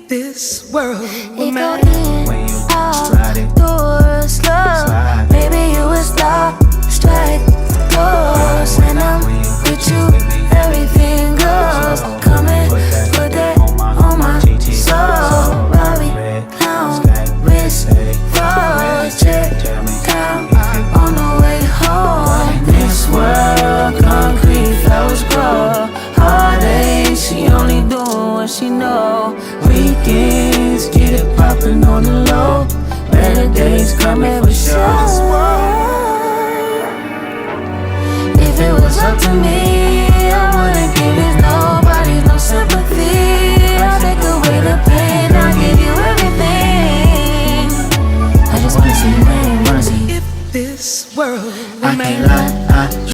this world with It go me. in, When you out, slide it, do it slow. slide. Baby, you would stop, strike, goes. And I'm with you, everything goes. Come and put that on my soul. Bobby, pound, wrist, froze, check, count on the way home. This world, concrete flowers grow. Heartache, she only doing what she know. Weekends, get it poppin' on the low. Better days coming for sure. If it was up to me,